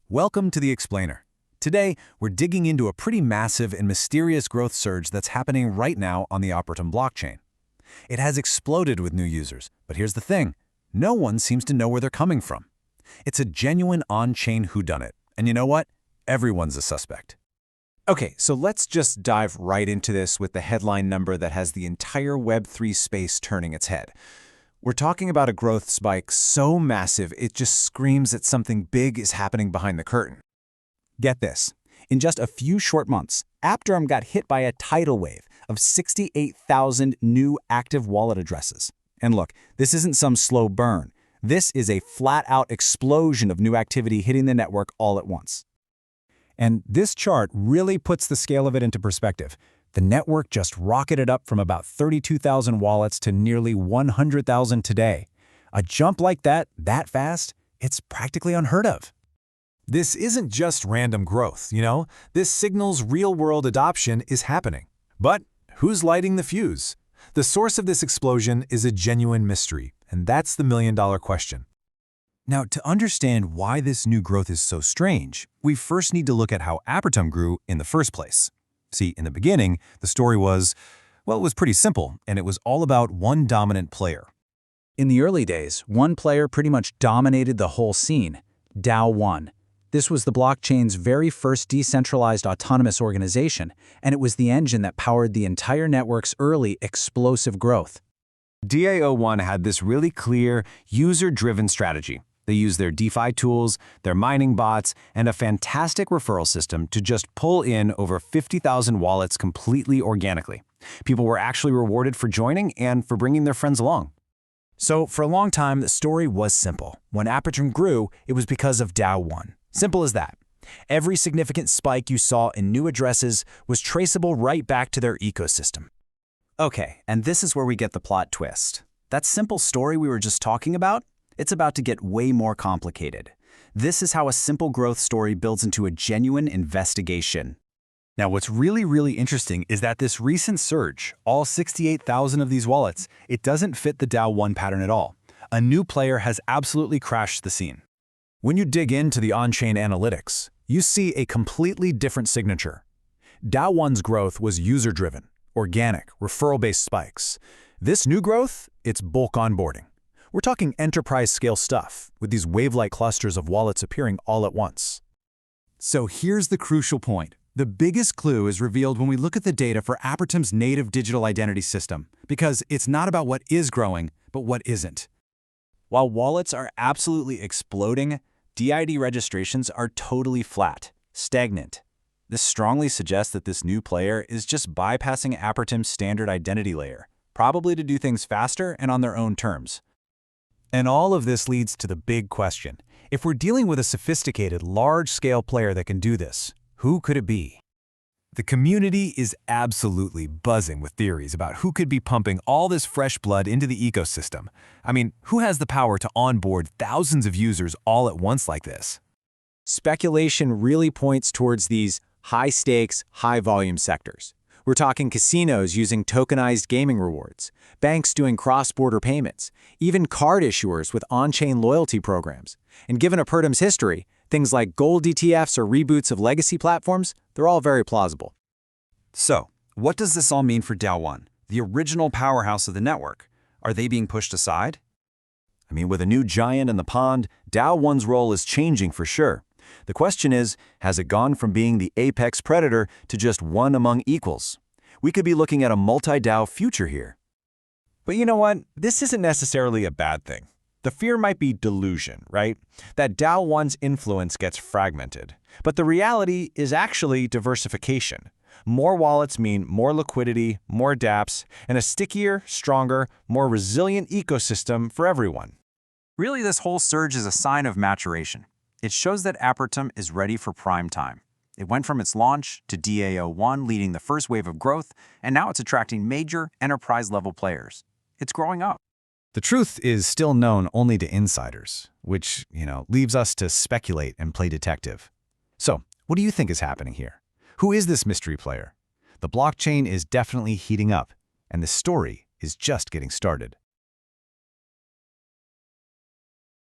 Welcome to The Explainer. Today, we're digging into a pretty massive and mysterious growth surge that's happening right now on the Apertum blockchain. It has exploded with new users, but here's the thing. No one seems to know where they're coming from. It's a genuine on-chain whodunit, and you know what? Everyone's a suspect. Okay, so let's just dive right into this with the headline number that has the entire Web3 space turning its head. We're talking about a growth spike so massive it just screams that something big is happening behind the curtain. Get this. In just a few short months, Apertum got hit by a tidal wave of 68,000 new active wallet addresses. And look, this isn't some slow burn. This is a flat-out explosion of new activity hitting the network all at once. And this chart really puts the scale of it into perspective. The network just rocketed up from about 32,000 wallets to nearly 100,000 today. A jump like that fast, it's practically unheard of. This isn't just random growth, you know? This signals real-world adoption is happening. But who's lighting the fuse? The source of this explosion is a genuine mystery, and that's the million-dollar question. Now, to understand why this new growth is so strange, we first need to look at how Apertum grew in the first place. See, in the beginning, the story was, well, it was pretty simple, and it was all about one dominant player. In the early days, one player pretty much dominated the whole scene, DAO1. This was the blockchain's very first decentralized autonomous organization, and it was the engine that powered the entire network's early explosive growth. DAO1 had this really clear, user-driven strategy. They used their DeFi tools, their mining bots, and a fantastic referral system to just pull in over 50,000 wallets completely organically. People were actually rewarded for joining and for bringing their friends along. So for a long time, the story was simple. When Apertum grew, it was because of DAO1. Simple as that. Every significant spike you saw in new addresses was traceable right back to their ecosystem. Okay, and this is where we get the plot twist. That simple story we were just talking about, it's about to get way more complicated. This is how a simple growth story builds into a genuine investigation. Now, what's really interesting is that this recent surge, all 68,000 of these wallets, it doesn't fit the DAO1 pattern at all. A new player has absolutely crashed the scene. When you dig into the on-chain analytics, you see a completely different signature. DAO1's growth was user-driven, organic, referral-based spikes. This new growth, it's bulk onboarding. We're talking enterprise-scale stuff, with these wave-like clusters of wallets appearing all at once. So here's the crucial point. The biggest clue is revealed when we look at the data for Apertum's native digital identity system, because it's not about what is growing, but what isn't. While wallets are absolutely exploding, DID registrations are totally flat, stagnant. This strongly suggests that this new player is just bypassing Apertum's standard identity layer, probably to do things faster and on their own terms. And all of this leads to the big question. If we're dealing with a sophisticated, large-scale player that can do this, who could it be? The community is absolutely buzzing with theories about who could be pumping all this fresh blood into the ecosystem. I mean, who has the power to onboard thousands of users all at once like this? Speculation really points towards these high-stakes, high-volume sectors. We're talking casinos using tokenized gaming rewards, banks doing cross-border payments, even card issuers with on-chain loyalty programs. And given Apertum's history, things like gold ETFs or reboots of legacy platforms, they're all very plausible. So, what does this all mean for DAO1, the original powerhouse of the network? Are they being pushed aside? I mean, with a new giant in the pond, DAO1's role is changing for sure. The question is, has it gone from being the apex predator to just one among equals? We could be looking at a multi-DAO future here. But you know what? This isn't necessarily a bad thing. The fear might be delusion, right? That DAO1's influence gets fragmented. But the reality is actually diversification. More wallets mean more liquidity, more dApps, and a stickier, stronger, more resilient ecosystem for everyone. Really, this whole surge is a sign of maturation. It shows that Apertum is ready for prime time. It went from its launch to DAO1 leading the first wave of growth, and now it's attracting major enterprise-level players. It's growing up. The truth is still known only to insiders, which, leaves us to speculate and play detective. So, what do you think is happening here? Who is this mystery player? The blockchain is definitely heating up, and the story is just getting started.